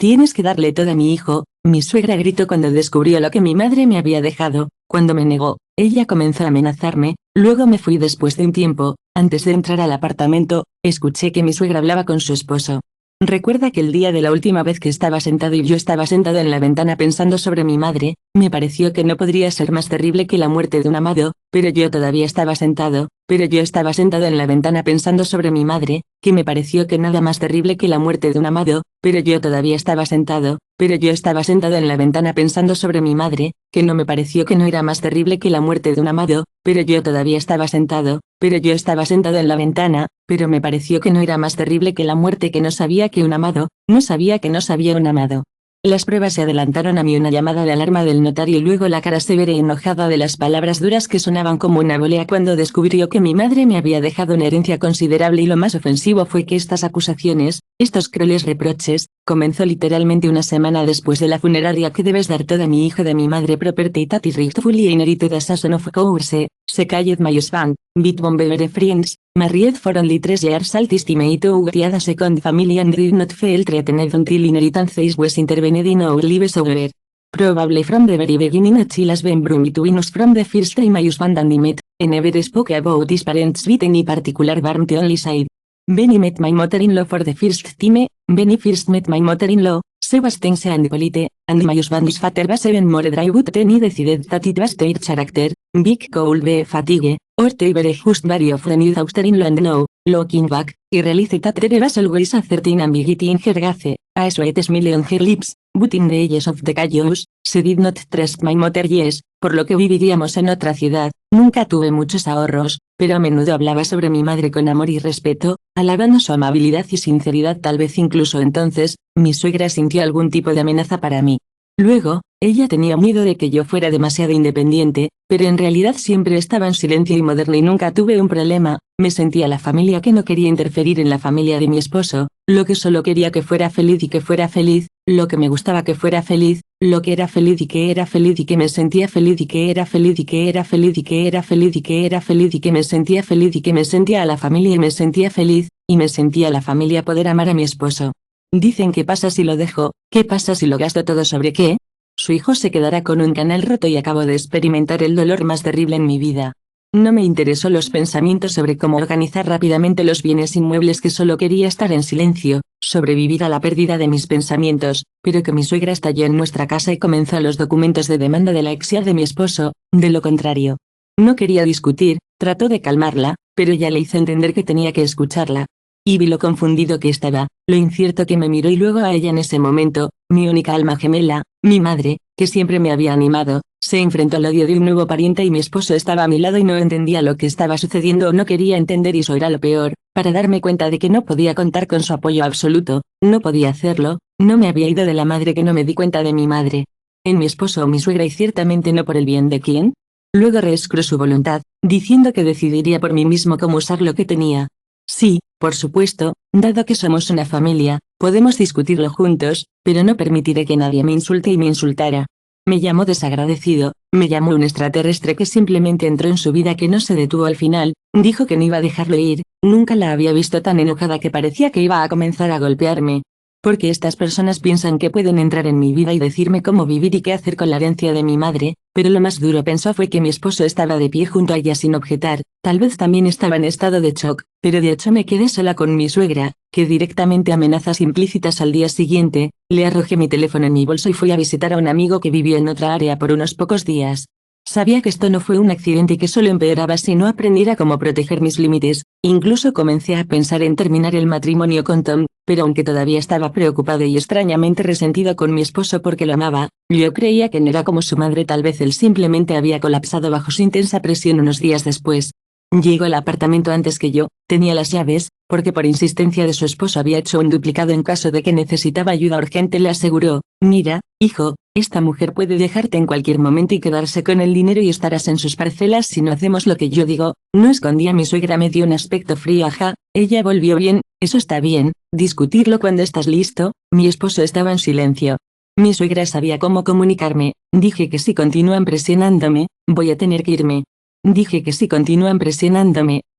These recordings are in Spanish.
tienes que darle todo a mi hijo. Mi suegra gritó cuando descubrió lo que mi madre me había dejado. Cuando me negó, ella comenzó a amenazarme. Luego me fui después de un tiempo. Antes de entrar al apartamento, escuché que mi suegra hablaba con su esposo. Recuerda que el día de la última vez que estaba sentado y yo estaba sentado en la ventana pensando sobre mi madre, me pareció que no podría ser más terrible que la muerte de un amado, pero yo todavía estaba sentado, en la ventana pensando sobre mi madre, que me pareció que nada más terrible que la muerte de un amado, pero yo todavía estaba sentado, en la ventana pensando sobre mi madre, que no me pareció que no era más terrible que la muerte de un amado, pero yo todavía estaba sentado, en la ventana, pero me pareció que no era más terrible que la muerte, que no sabía que un amado, no sabía que no sabía un amado. Las pruebas se adelantaron a mí, una llamada de alarma del notario y luego la cara severa y enojada de las palabras duras que sonaban como una volea cuando descubrió que mi madre me había dejado una herencia considerable, y lo más ofensivo fue que estas acusaciones, estos crueles reproches, comenzó literalmente una semana después de la funeraria. Que debes dar todo a mi hijo de mi madre property that is rightfully inherited as a son of course, se called my husband, bit bombevere friends, married for only 3 years alt estimate to get a second family and did not feel threatened until inheritance was intervened in our lives over. Probably from the very beginning a chill has been brewing between us from the first time my husband and I met, and never spoke about his parents with any particular warmth only side. When I met my mother-in-law for the first time, when I first met my mother-in-law, she was tense and polite, and my husband's father was even more dry, but then he decided that it was their character, big cold be fatigue, or they were just very of the new daughter-in-law, and now, looking back, I realized that there was always a certain ambiguity in her gaze, a sweet smile on her lips, but in the ages of the chaos, she did not trust my mother. Yes, por lo que viviríamos en otra ciudad, nunca tuve muchos ahorros, pero a menudo hablaba sobre mi madre con amor y respeto, alabando su amabilidad y sinceridad. Tal vez incluso entonces, mi suegra sintió algún tipo de amenaza para mí. Luego, ella tenía miedo de que yo fuera demasiado independiente, pero en realidad siempre estaba en silencio y moderna y nunca tuve un problema. Me sentía la familia que no quería interferir en la familia de mi esposo, lo que solo quería que fuera feliz y que fuera feliz, lo que me gustaba que fuera feliz, lo que era feliz y que era feliz y que me sentía feliz y que era feliz y que era feliz y que era feliz y que era feliz y que me sentía feliz y que me sentía a la familia y me sentía feliz, y me sentía a la familia poder amar a mi esposo. Dicen: ¿qué pasa si lo dejo? ¿Qué pasa si lo gasto todo? ¿Sobre qué? Su hijo se quedará con un canal roto y acabo de experimentar el dolor más terrible en mi vida. No me interesó los pensamientos sobre cómo organizar rápidamente los bienes inmuebles, que solo quería estar en silencio, sobrevivir a la pérdida de mis pensamientos, pero que mi suegra estalló en nuestra casa y comenzó los documentos de demanda de la ex-hija de mi esposo. De lo contrario, no quería discutir, trató de calmarla, pero ya le hice entender que tenía que escucharla. Y vi lo confundido que estaba, lo incierto que me miró, y luego a ella en ese momento, mi única alma gemela, mi madre, que siempre me había animado, se enfrentó al odio de un nuevo pariente y mi esposo estaba a mi lado y no entendía lo que estaba sucediendo o no quería entender, y eso era lo peor. Para darme cuenta de que no podía contar con su apoyo absoluto, no podía hacerlo, no me había ido de la madre que no me di cuenta de mi madre. En mi esposo o mi suegra, y ciertamente no por el bien de quién. Luego reescribió su voluntad, diciendo que decidiría por mí mismo cómo usar lo que tenía. Sí, por supuesto, dado que somos una familia, podemos discutirlo juntos, pero no permitiré que nadie me insulte y me insultara. Me llamó desagradecido, me llamó un extraterrestre que simplemente entró en su vida, que no se detuvo al final, dijo que no iba a dejarlo ir. Nunca la había visto tan enojada, que parecía que iba a comenzar a golpearme. Porque estas personas piensan que pueden entrar en mi vida y decirme cómo vivir y qué hacer con la herencia de mi madre, pero lo más duro, pensó, fue que mi esposo estaba de pie junto a ella sin objetar. Tal vez también estaba en estado de shock, pero de hecho me quedé sola con mi suegra, que directamente amenazas implícitas. Al día siguiente, le arrojé mi teléfono en mi bolso y fui a visitar a un amigo que vivió en otra área por unos pocos días. Sabía que esto no fue un accidente y que solo empeoraba si no aprendiera cómo proteger mis límites. Incluso comencé a pensar en terminar el matrimonio con Tom, pero aunque todavía estaba preocupado y extrañamente resentido con mi esposo porque lo amaba, yo creía que no era como su madre. Tal vez él simplemente había colapsado bajo su intensa presión. Unos días después, llegó al apartamento antes que yo, tenía las llaves, porque por insistencia de su esposo había hecho un duplicado en caso de que necesitaba ayuda urgente. Le aseguró: mira, hijo, esta mujer puede dejarte en cualquier momento y quedarse con el dinero y estarás en sus parcelas si no hacemos lo que yo digo. No escondía. Mi suegra me dio un aspecto frío. Ajá, ella volvió. Bien, eso está bien, discutirlo cuando estás listo. Mi esposo estaba en silencio. Mi suegra sabía cómo comunicarme. Dije que si continúan presionándome, voy a tener que irme. Dije que si continúan presionándome,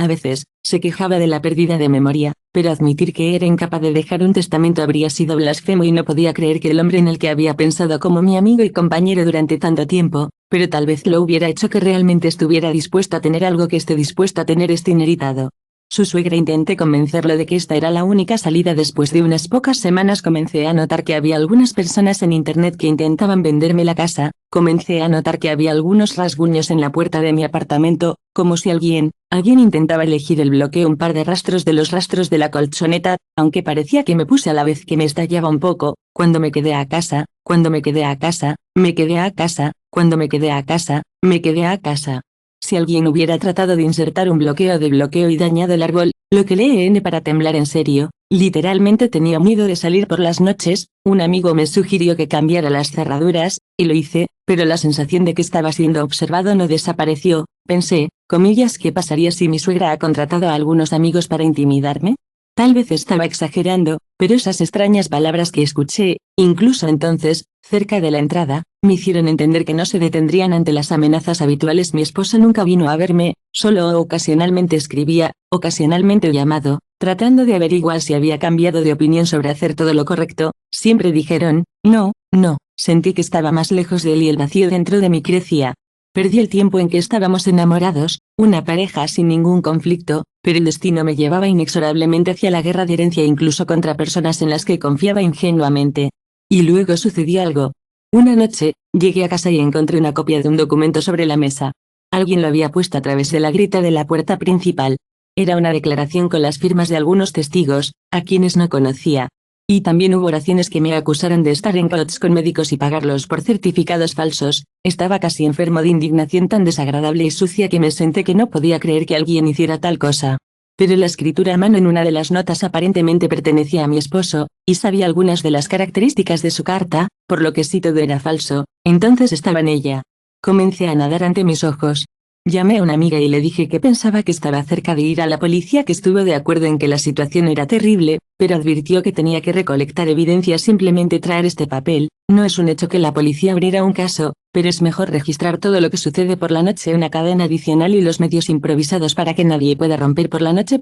A veces, se quejaba de la pérdida de memoria, pero admitir que era incapaz de dejar un testamento habría sido blasfemo y no podía creer que el hombre en el que había pensado como mi amigo y compañero durante tanto tiempo, pero tal vez lo hubiera hecho que realmente estuviera dispuesto a tener algo que esté dispuesto a tener inheritado. Su suegra intenté convencerlo de que esta era la única salida. Después de unas pocas semanas comencé a notar que había algunas personas en internet que intentaban venderme la casa, comencé a notar que había algunos rasguños en la puerta de mi apartamento, como si alguien intentaba elegir el bloqueo. Un par de rastros de los rastros de la colchoneta, aunque parecía que me puse a la vez que me estallaba un poco, cuando me quedé a casa, cuando me quedé a casa, me quedé a casa, cuando me quedé a casa, me quedé a casa. Si alguien hubiera tratado de insertar un bloqueo de bloqueo y dañado el árbol, lo que leen para temblar en serio, literalmente tenía miedo de salir por las noches. Un amigo me sugirió que cambiara las cerraduras, y lo hice, pero la sensación de que estaba siendo observado no desapareció. Pensé, comillas, ¿qué pasaría si mi suegra ha contratado a algunos amigos para intimidarme? Tal vez estaba exagerando, pero esas extrañas palabras que escuché, incluso entonces, cerca de la entrada, me hicieron entender que no se detendrían ante las amenazas habituales. Mi esposo nunca vino a verme, solo ocasionalmente escribía, ocasionalmente llamado, tratando de averiguar si había cambiado de opinión sobre hacer todo lo correcto. Siempre dijeron, no, no. Sentí que estaba más lejos de él y el vacío dentro de mí crecía. Perdí el tiempo en que estábamos enamorados, una pareja sin ningún conflicto, pero el destino me llevaba inexorablemente hacia la guerra de herencia incluso contra personas en las que confiaba ingenuamente. Y luego sucedió algo. Una noche, llegué a casa y encontré una copia de un documento sobre la mesa. Alguien lo había puesto a través de la grita de la puerta principal. Era una declaración con las firmas de algunos testigos, a quienes no conocía. Y también hubo oraciones que me acusaron de estar en clots con médicos y pagarlos por certificados falsos. Estaba casi enfermo de indignación tan desagradable y sucia que me senté que no podía creer que alguien hiciera tal cosa. Pero la escritura a mano en una de las notas aparentemente pertenecía a mi esposo, y sabía algunas de las características de su carta, por lo que si todo era falso, entonces estaba en ella. Comencé a nadar ante mis ojos. Llamé a una amiga y le dije que pensaba que estaba cerca de ir a la policía, que estuvo de acuerdo en que la situación era terrible, pero advirtió que tenía que recolectar evidencia. Simplemente traer este papel, no es un hecho que la policía abriera un caso, pero es mejor registrar todo lo que sucede por la noche, una cadena adicional y los medios improvisados para que nadie pueda romper por la noche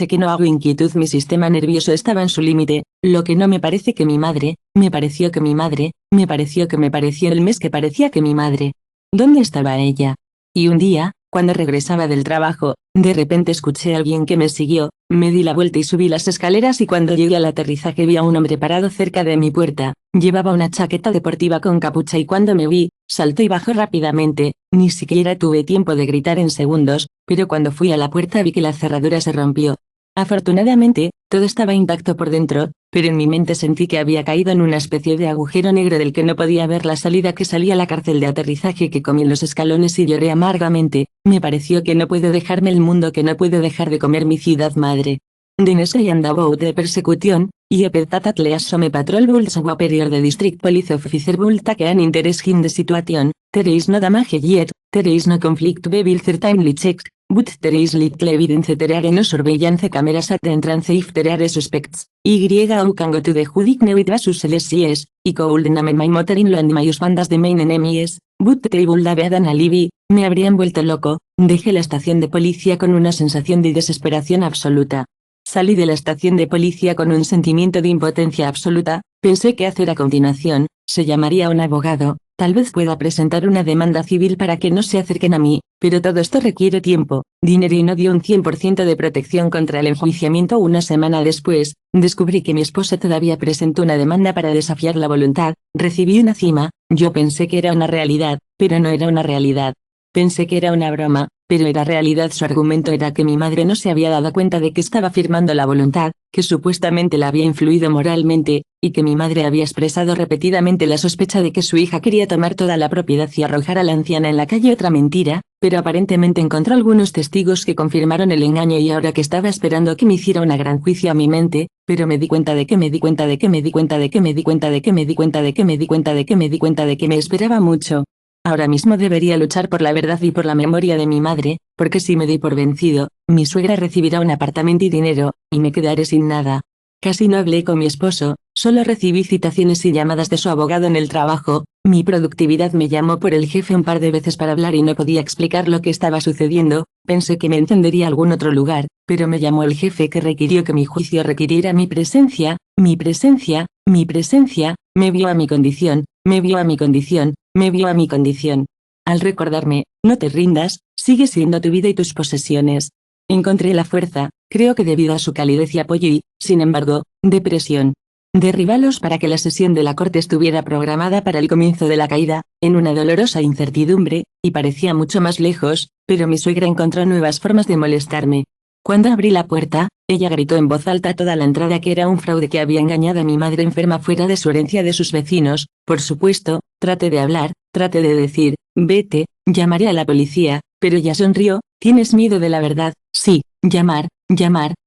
que no hago inquietud. Mi sistema nervioso estaba en su límite, lo que no me parece que mi madre, me pareció que mi madre, me pareció que me pareció el mes que parecía que mi madre. ¿Dónde estaba ella? Y un día, cuando regresaba del trabajo, de repente escuché a alguien que me siguió, me di la vuelta y subí las escaleras y cuando llegué al aterrizaje vi a un hombre parado cerca de mi puerta. Llevaba una chaqueta deportiva con capucha y cuando me vi, saltó y bajó rápidamente. Ni siquiera tuve tiempo de gritar en segundos, pero cuando fui a la puerta vi que la cerradura se rompió. Afortunadamente, todo estaba intacto por dentro, pero en mi mente sentí que había caído en una especie de agujero negro del que no podía ver la salida, que salía a la cárcel de aterrizaje, que comí en los escalones y lloré amargamente. Me pareció que no puedo dejarme el mundo, que no puedo dejar de comer mi ciudad madre. Diners I and about de persecución, y epetat leasome patrol bulls superior de district police officer bull take an interest in the situation, there is no damage yet, there is no conflict we will certainly check. But there is little evidence, there are no surveillance cameras at the entrance if there are suspects. Who can go to the Judic Neuit versus LSCS, y could name my mother-in-law and my husband as the main enemies, but they would have had an alibi. Me habrían vuelto loco. Dejé la estación de policía con una sensación de desesperación absoluta. Salí de la estación de policía con un sentimiento de impotencia absoluta. Pensé qué hacer a continuación. Se llamaría a un abogado. Tal vez pueda presentar una demanda civil para que no se acerquen a mí, pero todo esto requiere tiempo, dinero y no dio un 100% de protección contra el enjuiciamiento. Una semana después, descubrí que mi esposo todavía presentó una demanda para desafiar la voluntad. Recibí una cima. Yo pensé que era una realidad, pero no era una realidad. Pensé que era una broma, pero era realidad. Su argumento era que mi madre no se había dado cuenta de que estaba firmando la voluntad, que supuestamente la había influido moralmente, y que mi madre había expresado repetidamente la sospecha de que su hija quería tomar toda la propiedad y arrojar a la anciana en la calle. Otra mentira, pero aparentemente encontró algunos testigos que confirmaron el engaño, y ahora que estaba esperando que me hiciera un gran juicio a mi mente, pero me di cuenta de que me di cuenta de que me di cuenta de que me di cuenta de que me di cuenta de que me di cuenta de que me di cuenta de que me esperaba mucho. Ahora mismo debería luchar por la verdad y por la memoria de mi madre, porque si me doy por vencido, mi suegra recibirá un apartamento y dinero, y me quedaré sin nada. Casi no hablé con mi esposo, solo recibí citaciones y llamadas de su abogado en el trabajo. Mi productividad me llamó por el jefe un par de veces para hablar y no podía explicar lo que estaba sucediendo. Pensé que me entendería algún otro lugar, pero me llamó el jefe que requirió que mi juicio requiriera mi presencia, mi presencia, mi presencia, me vio a mi condición, me vio a mi condición, me vio a mi condición. Al recordarme, no te rindas, sigue siendo tu vida y tus posesiones. Encontré la fuerza, creo que debido a su calidez y apoyo y, sin embargo, depresión. Derribalos para que la sesión de la corte estuviera programada para el comienzo de la caída, en una dolorosa incertidumbre, y parecía mucho más lejos, pero mi suegra encontró nuevas formas de molestarme. Cuando abrí la puerta, ella gritó en voz alta a toda la entrada que era un fraude que había engañado a mi madre enferma fuera de su herencia de sus vecinos. Por supuesto, traté de hablar, traté de decir, vete, llamaré a la policía, pero ella sonrió, ¿tienes miedo de la verdad? Sí, llamar,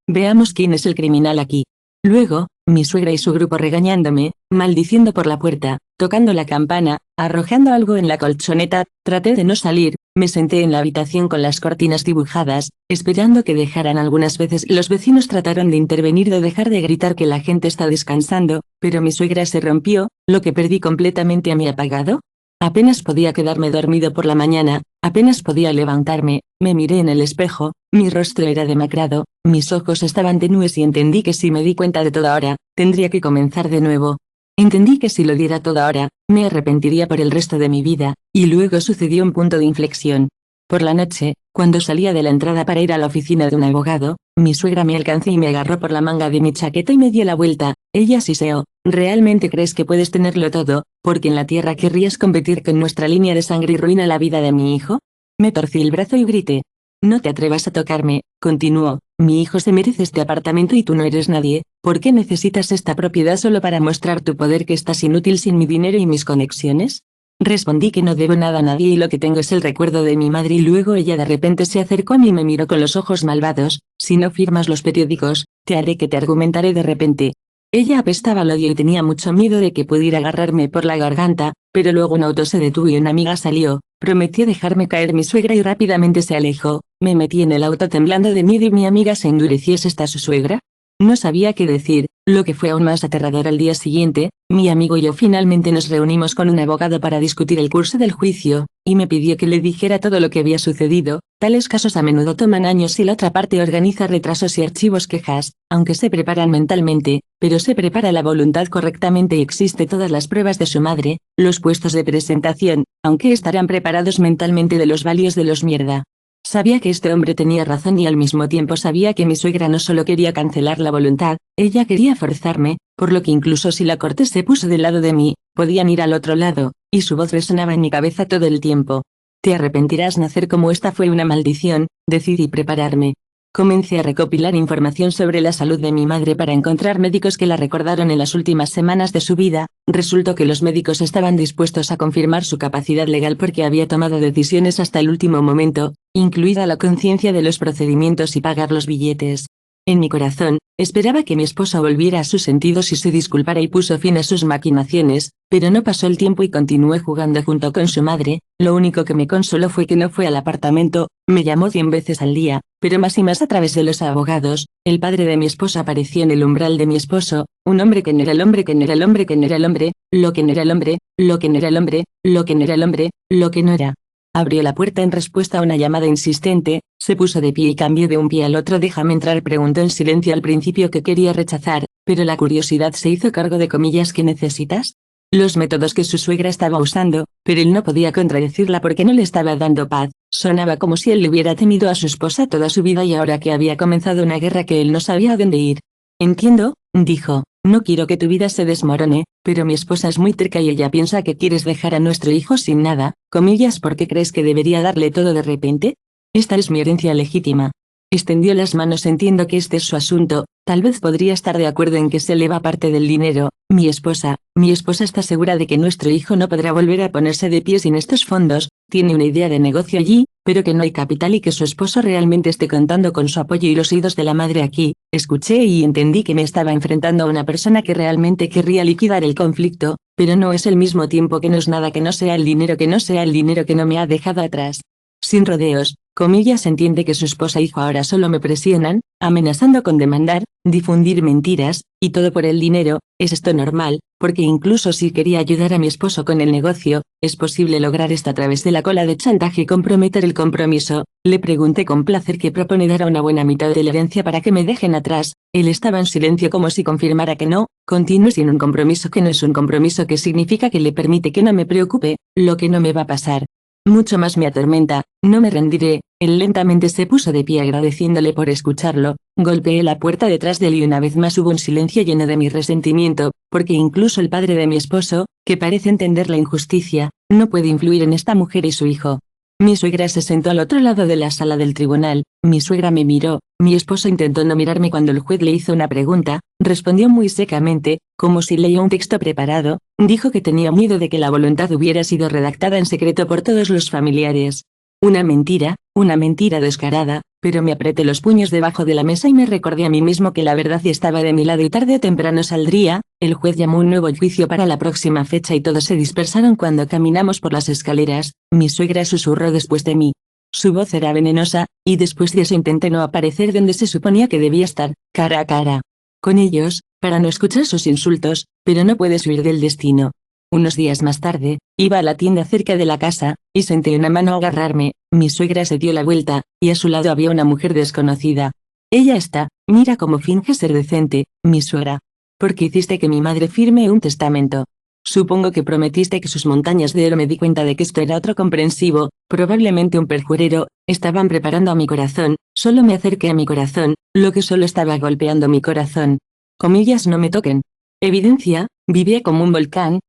veamos quién es el criminal aquí. Luego, mi suegra y su grupo regañándome, maldiciendo por la puerta, tocando la campana, arrojando algo en la colchoneta, traté de no salir, me senté en la habitación con las cortinas dibujadas, esperando que dejaran. Algunas veces los vecinos trataron de intervenir, de dejar de gritar que la gente está descansando, pero mi suegra se rompió, lo que perdí completamente a mi apagado. Apenas podía quedarme dormido por la mañana, apenas podía levantarme, me miré en el espejo, mi rostro era demacrado, mis ojos estaban tenues y entendí que si me di cuenta de todo ahora, tendría que comenzar de nuevo. Entendí que si lo diera todo ahora, me arrepentiría por el resto de mi vida, y luego sucedió un punto de inflexión. Por la noche, cuando salía de la entrada para ir a la oficina de un abogado, mi suegra me alcanzó y me agarró por la manga de mi chaqueta y me dio la vuelta. Ella siseó, ¿realmente crees que puedes tenerlo todo, porque en la tierra querrías competir con nuestra línea de sangre y ruina la vida de mi hijo? Me torcí el brazo y grité. No te atrevas a tocarme, continuó, mi hijo se merece este apartamento y tú no eres nadie. ¿Por qué necesitas esta propiedad solo para mostrar tu poder, que estás inútil sin mi dinero y mis conexiones? Respondí que no debo nada a nadie y lo que tengo es el recuerdo de mi madre, y luego ella de repente se acercó a mí y me miró con los ojos malvados. Si no firmas los periódicos, te haré que te argumentaré de repente. Ella apestaba al odio y tenía mucho miedo de que pudiera agarrarme por la garganta, pero luego un auto se detuvo y una amiga salió, prometió dejarme caer mi suegra y rápidamente se alejó. Me metí en el auto temblando de miedo y mi amiga se endureció. ¿Es esta su suegra? No sabía qué decir, lo que fue aún más aterrador. Al día siguiente, mi amigo y yo finalmente nos reunimos con un abogado para discutir el curso del juicio, y me pidió que le dijera todo lo que había sucedido. Tales casos a menudo toman años y la otra parte organiza retrasos y archivos quejas, aunque se preparan mentalmente, pero se prepara la voluntad correctamente y existe todas las pruebas de su madre, los puestos de presentación, aunque estarán preparados mentalmente de los valios de los mierda. Sabía que este hombre tenía razón y al mismo tiempo sabía que mi suegra no solo quería cancelar la voluntad, ella quería forzarme, por lo que incluso si la corte se puso del lado de mí, podían ir al otro lado, y su voz resonaba en mi cabeza todo el tiempo. Te arrepentirás. Nacer como esta fue una maldición. Decidí prepararme. Comencé a recopilar información sobre la salud de mi madre para encontrar médicos que la recordaron en las últimas semanas de su vida. Resultó que los médicos estaban dispuestos a confirmar su capacidad legal porque había tomado decisiones hasta el último momento, incluida la conciencia de los procedimientos y pagar los billetes. En mi corazón, esperaba que mi esposa volviera a sus sentidos y se disculpara y puso fin a sus maquinaciones, pero no pasó el tiempo y continué jugando junto con su madre. Lo único que me consoló fue que no fue al apartamento. Me llamó 100 veces al día, pero más y más a través de los abogados. El padre de mi esposa apareció en el umbral de mi esposo, un hombre que no era el hombre, que no era el hombre, que no era el hombre, lo que no era el hombre, lo que no era el hombre, lo que no era el hombre, lo que no era. Abrió la puerta en respuesta a una llamada insistente, se puso de pie y cambió de un pie al otro. Déjame entrar, preguntó en silencio al principio, que quería rechazar, pero la curiosidad se hizo cargo de comillas. ¿Qué necesitas? Los métodos que su suegra estaba usando, pero él no podía contradecirla porque no le estaba dando paz. Sonaba como si él le hubiera temido a su esposa toda su vida y ahora que había comenzado una guerra que él no sabía a dónde ir. Entiendo, dijo, no quiero que tu vida se desmorone, pero mi esposa es muy terca y ella piensa que quieres dejar a nuestro hijo sin nada, comillas. ¿Por qué crees que debería darle todo de repente? Esta es mi herencia legítima. Extendió las manos. Entiendo que este es su asunto, tal vez podría estar de acuerdo en que se le va parte del dinero. Mi esposa está segura de que nuestro hijo no podrá volver a ponerse de pie sin estos fondos, tiene una idea de negocio allí, pero que no hay capital y que su esposo realmente esté contando con su apoyo y los oídos de la madre aquí. Escuché y entendí que me estaba enfrentando a una persona que realmente querría liquidar el conflicto, pero no es al mismo tiempo que no es nada que no sea el dinero, que no sea el dinero que no me ha dejado atrás. Sin rodeos, Comillas entiende que su esposa e hijo ahora solo me presionan, amenazando con demandar, difundir mentiras, y todo por el dinero. ¿Es esto normal? Porque incluso si quería ayudar a mi esposo con el negocio, ¿es posible lograr esto a través de la cola de chantaje y comprometer el compromiso? Le pregunté con placer que propone dar una buena mitad de la herencia para que me dejen atrás. Él estaba en silencio como si confirmara que no. Continúo sin un compromiso que no es un compromiso, que significa que le permite que no me preocupe lo que no me va a pasar. Mucho más me atormenta. No me rendiré. Él lentamente se puso de pie agradeciéndole por escucharlo. Golpeé la puerta detrás de él y una vez más hubo un silencio lleno de mi resentimiento, porque incluso el padre de mi esposo, que parece entender la injusticia, no puede influir en esta mujer y su hijo. Mi suegra se sentó al otro lado de la sala del tribunal. Mi suegra me miró. Mi esposo intentó no mirarme cuando el juez le hizo una pregunta. Respondió muy secamente, como si leía un texto preparado. Dijo que tenía miedo de que la voluntad hubiera sido redactada en secreto por todos los familiares. Una mentira descarada, pero me apreté los puños debajo de la mesa y me recordé a mí mismo que la verdad estaba de mi lado y tarde o temprano saldría. El juez llamó un nuevo juicio para la próxima fecha y todos se dispersaron cuando caminamos por las escaleras. Mi suegra susurró después de mí. Su voz era venenosa, y después de eso intenté no aparecer donde se suponía que debía estar, cara a cara con ellos, para no escuchar sus insultos, pero no puedes huir del destino. Unos días más tarde, iba a la tienda cerca de la casa, y sentí una mano agarrarme. Mi suegra se dio la vuelta, y a su lado había una mujer desconocida. Ella está, mira cómo finge ser decente, mi suegra. ¿Por qué hiciste que mi madre firme un testamento? Supongo que prometiste que sus montañas de oro. Me di cuenta de que esto era otro comprensivo, probablemente un perjurero. Estaban preparando a mi corazón. Solo me acerqué a mi corazón, lo que solo estaba golpeando mi corazón. Comillas, no me toquen. Evidencia, vivía como un volcán,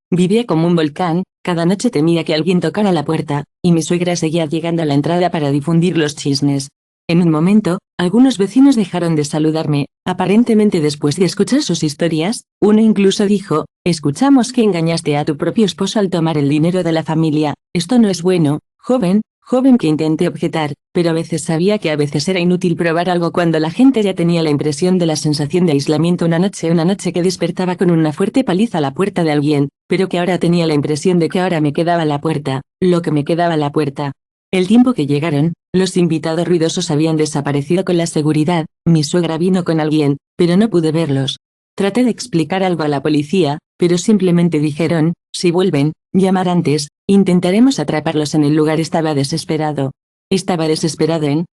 cada noche temía que alguien tocara la puerta, y mi suegra seguía llegando a la entrada para difundir los chismes. En un momento, algunos vecinos dejaron de saludarme, aparentemente después de escuchar sus historias. Uno incluso dijo: escuchamos que engañaste a tu propio esposo al tomar el dinero de la familia. Esto no es bueno, joven. Que intenté objetar, pero a veces sabía que a veces era inútil probar algo cuando la gente ya tenía la impresión de la sensación de aislamiento. Una noche que despertaba con una fuerte paliza a la puerta de alguien, pero que ahora tenía la impresión de que ahora me quedaba la puerta, lo que me quedaba la puerta. El tiempo que llegaron, los invitados ruidosos habían desaparecido con la seguridad. Mi suegra vino con alguien, pero no pude verlos. Traté de explicar algo a la policía, pero simplemente dijeron: si vuelven, llamar antes, intentaremos atraparlos en el lugar. Estaba desesperado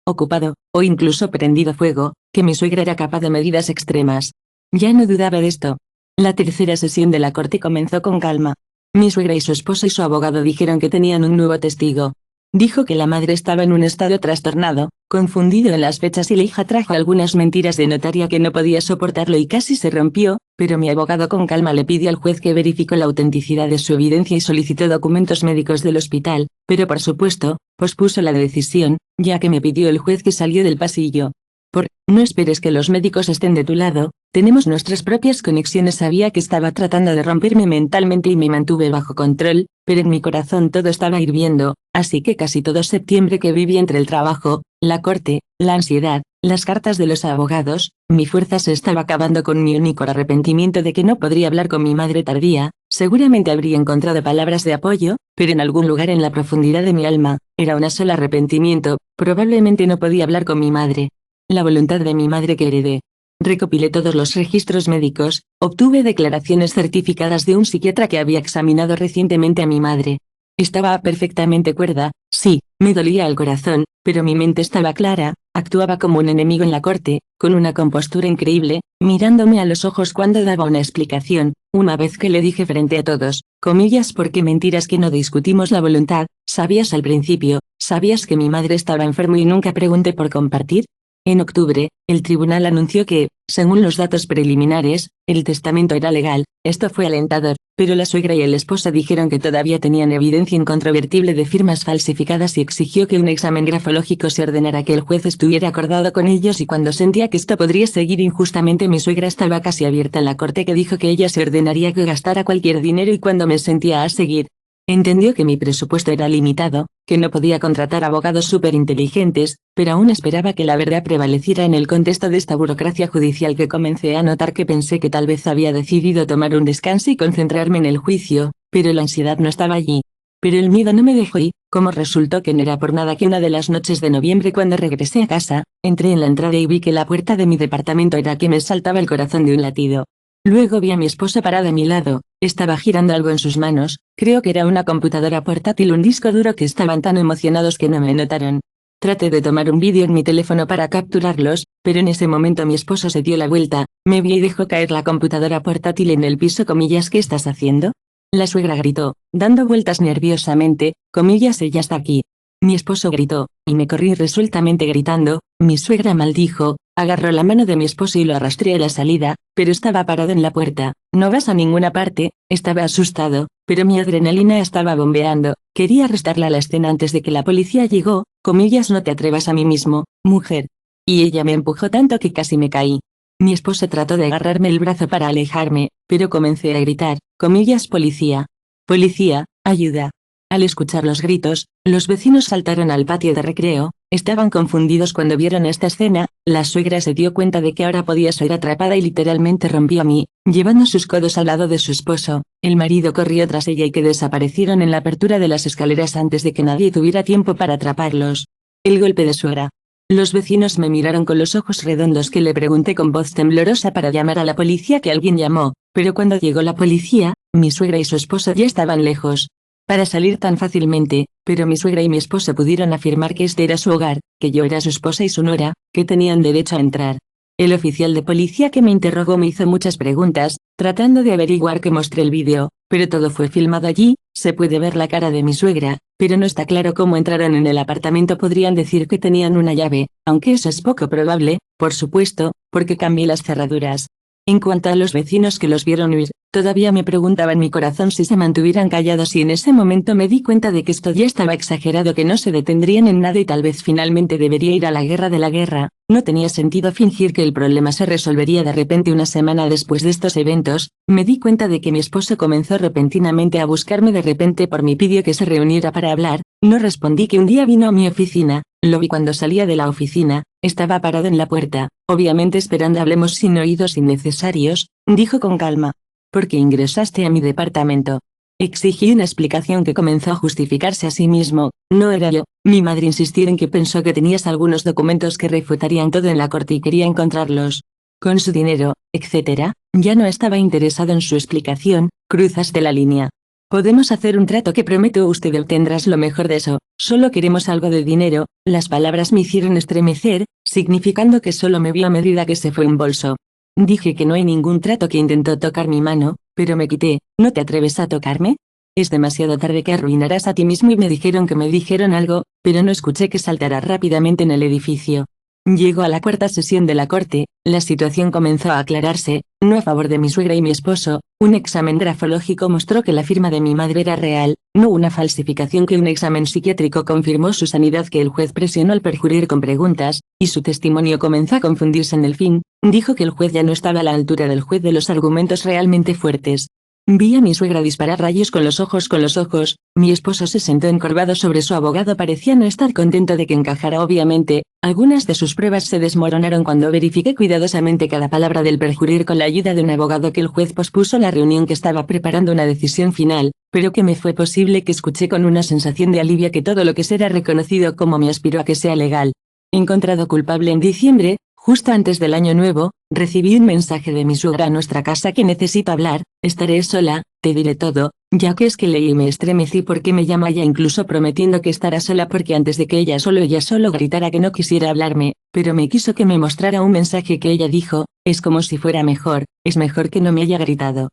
ocupado, o incluso prendido fuego, que mi suegra era capaz de medidas extremas. Ya no dudaba de esto. La tercera sesión de la corte comenzó con calma. Mi suegra y su esposo y su abogado dijeron que tenían un nuevo testigo. Dijo que la madre estaba en un estado trastornado, confundido en las fechas, y la hija trajo algunas mentiras de notaria que no podía soportarlo y casi se rompió, pero mi abogado con calma le pidió al juez que verificó la autenticidad de su evidencia y solicitó documentos médicos del hospital, pero por supuesto, pospuso la decisión, ya que me pidió el juez que salió del pasillo. No esperes que los médicos estén de tu lado, tenemos nuestras propias conexiones. Sabía que estaba tratando de romperme mentalmente y me mantuve bajo control, pero en mi corazón todo estaba hirviendo, así que casi todo septiembre que viví entre el trabajo, la corte, la ansiedad, las cartas de los abogados, mi fuerza se estaba acabando con mi único arrepentimiento de que no podría hablar con mi madre tardía. Seguramente habría encontrado palabras de apoyo, pero en algún lugar en la profundidad de mi alma, era un solo arrepentimiento. Probablemente no podía hablar con mi madre. La voluntad de mi madre que heredé. Recopilé todos los registros médicos, obtuve declaraciones certificadas de un psiquiatra que había examinado recientemente a mi madre. Estaba perfectamente cuerda, sí, me dolía el corazón, pero mi mente estaba clara. Actuaba como un enemigo en la corte, con una compostura increíble, mirándome a los ojos cuando daba una explicación. Una vez que le dije frente a todos, comillas, porque mentiras que no discutimos la voluntad, ¿sabías al principio, sabías que mi madre estaba enferma y nunca pregunté por compartir? En octubre, el tribunal anunció que, según los datos preliminares, el testamento era legal. Esto fue alentador, pero la suegra y el esposo dijeron que todavía tenían evidencia incontrovertible de firmas falsificadas y exigió que un examen grafológico se ordenara, que el juez estuviera acordado con ellos. Y cuando sentía que esto podría seguir injustamente, mi suegra estaba casi abierta en la corte, que dijo que ella se ordenaría que gastara cualquier dinero, y cuando me sentía a seguir, entendió que mi presupuesto era limitado, que no podía contratar abogados superinteligentes, pero aún esperaba que la verdad prevaleciera en el contexto de esta burocracia judicial. Que comencé a notar que pensé que tal vez había decidido tomar un descanso y concentrarme en el juicio, pero la ansiedad no estaba allí. Pero el miedo no me dejó ir. Como resultó que no era por nada que una de las noches de noviembre cuando regresé a casa, entré en la entrada y vi que la puerta de mi departamento era que me saltaba el corazón de un latido. Luego vi a mi esposo parado a mi lado, estaba girando algo en sus manos, creo que era una computadora portátil o un disco duro que estaban tan emocionados que no me notaron. Traté de tomar un vídeo en mi teléfono para capturarlos, pero en ese momento mi esposo se dio la vuelta, me vio y dejó caer la computadora portátil en el piso. ¿Qué estás haciendo? La suegra gritó, dando vueltas nerviosamente, ella está aquí. Mi esposo gritó, y me corrí resueltamente gritando, mi suegra maldijo, agarró la mano de mi esposo y lo arrastré a la salida, pero estaba parado en la puerta, no vas a ninguna parte, estaba asustado, pero mi adrenalina estaba bombeando, quería arrestarla a la escena antes de que la policía llegó, no te atrevas a mí mismo, mujer. Y ella me empujó tanto que casi me caí. Mi esposo trató de agarrarme el brazo para alejarme, pero comencé a gritar, policía. Policía, ayuda. Al escuchar los gritos, los vecinos saltaron al patio de recreo, estaban confundidos cuando vieron esta escena, la suegra se dio cuenta de que ahora podía ser atrapada y literalmente rompió a mí, llevando sus codos al lado de su esposo, el marido corrió tras ella y que desaparecieron en la apertura de las escaleras antes de que nadie tuviera tiempo para atraparlos. El golpe de suegra. Los vecinos me miraron con los ojos redondos que le pregunté con voz temblorosa para llamar a la policía que alguien llamó, pero cuando llegó la policía, mi suegra y su esposo ya estaban lejos. Para salir tan fácilmente, pero mi suegra y mi esposo pudieron afirmar que este era su hogar, que yo era su esposa y su nuera, que tenían derecho a entrar. El oficial de policía que me interrogó me hizo muchas preguntas, tratando de averiguar que mostré el vídeo, pero todo fue filmado allí, se puede ver la cara de mi suegra, pero no está claro cómo entraron en el apartamento. Podrían decir que tenían una llave, aunque eso es poco probable, por supuesto, porque cambié las cerraduras. En cuanto a los vecinos que los vieron huir, todavía me preguntaba en mi corazón si se mantuvieran callados y en ese momento me di cuenta de que esto ya estaba exagerado, que no se detendrían en nada y tal vez finalmente debería ir a la guerra de la guerra. No tenía sentido fingir que el problema se resolvería de repente. Una semana después de estos eventos, me di cuenta de que mi esposo comenzó repentinamente a buscarme. De repente por mí pidió que se reuniera para hablar, no respondí. Que un día vino a mi oficina, lo vi cuando salía de la oficina, estaba parado en la puerta, obviamente esperando. Hablemos sin oídos innecesarios, dijo con calma. ¿Por qué ingresaste a mi departamento? Exigí una explicación que comenzó a justificarse a sí mismo, no era yo. Mi madre insistió en que pensó que tenías algunos documentos que refutarían todo en la corte y quería encontrarlos. Con su dinero, etc. Ya no estaba interesado en su explicación, cruzaste la línea. Podemos hacer un trato que prometo usted obtendrás lo mejor de eso, solo queremos algo de dinero. Las palabras me hicieron estremecer, significando que solo me vio a medida que se fue un bolso. Dije que no hay ningún trato. Que intentó tocar mi mano, pero me quité. ¿No te atreves a tocarme? Es demasiado tarde, que arruinarás a ti mismo. Y me dijeron que me dijeron algo, pero no escuché que saltara rápidamente en el edificio. Llegó a la cuarta sesión de la corte, la situación comenzó a aclararse, no a favor de mi suegra y mi esposo. Un examen grafológico mostró que la firma de mi madre era real, no una falsificación. Que un examen psiquiátrico confirmó su sanidad. Que el juez presionó al perjurir con preguntas, y su testimonio comenzó a confundirse en el fin. Dijo que el juez ya no estaba a la altura del juez de los argumentos realmente fuertes. Vi a mi suegra disparar rayos con los ojos. Mi esposo se sentó encorvado sobre su abogado. Parecía no estar contento de que encajara. Obviamente, algunas de sus pruebas se desmoronaron cuando verifiqué cuidadosamente cada palabra del perjurir con la ayuda de un abogado. Que el juez pospuso la reunión, que estaba preparando una decisión final, pero que me fue posible que escuché con una sensación de alivio que todo lo que será reconocido como me aspiró a que sea legal. Encontrado culpable en diciembre, justo antes del año nuevo, recibí un mensaje de mi suegra a nuestra casa: que necesito hablar, estaré sola, te diré todo. Ya que es que leí y me estremecí porque me llama ella, incluso prometiendo que estará sola, porque antes de que ella solo gritara que no quisiera hablarme, pero me quiso que me mostrara un mensaje que ella dijo, es como si fuera mejor, es mejor que no me haya gritado.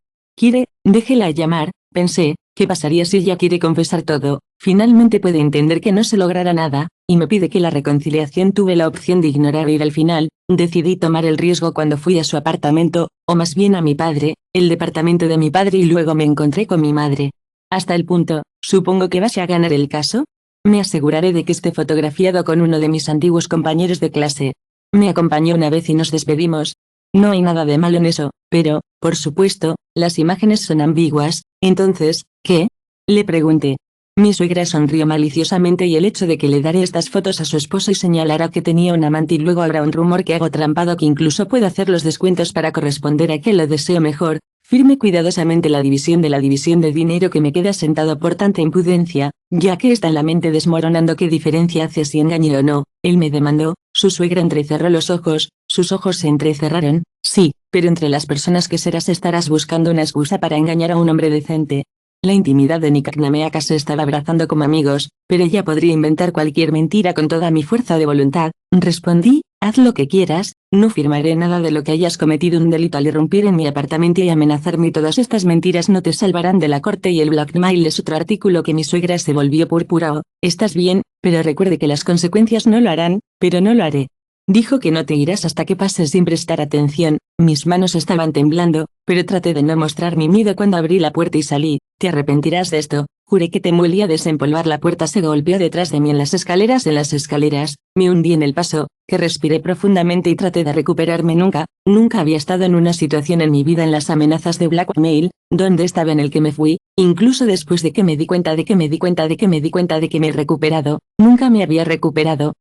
Déjela llamar, pensé, ¿qué pasaría si ella quiere confesar todo? Finalmente puede entender que no se logrará nada, y me pide que la reconciliación. Tuve la opción de ignorar e ir al final, decidí tomar el riesgo cuando fui a su apartamento, o más bien a mi padre, el departamento de mi padre, y luego me encontré con mi madre. Hasta el punto, supongo que vas a ganar el caso. Me aseguraré de que esté fotografiado con uno de mis antiguos compañeros de clase. Me acompañó una vez y nos despedimos. No hay nada de malo en eso, pero, por supuesto, las imágenes son ambiguas. Entonces, ¿qué? Le pregunté. Mi suegra sonrió maliciosamente. Y el hecho de que le daré estas fotos a su esposo y señalará que tenía un amante, y luego habrá un rumor que hago trampado, que incluso puedo hacer los descuentos para corresponder a que lo deseo mejor. Firme cuidadosamente la división de dinero que me queda sentado por tanta impudencia, ya que está en la mente desmoronando qué diferencia hace si engañé o no. Él me demandó, su suegra entrecerró los ojos, sus ojos se entrecerraron. Sí, pero entre las personas que serás estarás buscando una excusa para engañar a un hombre decente. La intimidad de Nick McNamara se estaba abrazando como amigos, pero ella podría inventar cualquier mentira con toda mi fuerza de voluntad. Respondí, haz lo que quieras, no firmaré nada de lo que hayas cometido un delito al irrumpir en mi apartamento y amenazarme. Todas estas mentiras no te salvarán de la corte y el blackmail es otro artículo que mi suegra se volvió púrpura. Oh, estás bien, pero recuerde que las consecuencias no lo harán, pero no lo haré. Dijo que no te irás hasta que pases sin prestar atención. Mis manos estaban temblando, pero traté de no mostrar mi miedo cuando abrí la puerta y salí. Te arrepentirás de esto. Juré que temblé a desempolvar la puerta. Se golpeó detrás de mí en las escaleras. Me hundí en el paso, que respiré profundamente y traté de recuperarme. Nunca había estado en una situación en mi vida en las amenazas de blackmail, donde estaba en el que me fui, incluso después de que me di cuenta de que me he recuperado. Nunca me había recuperado.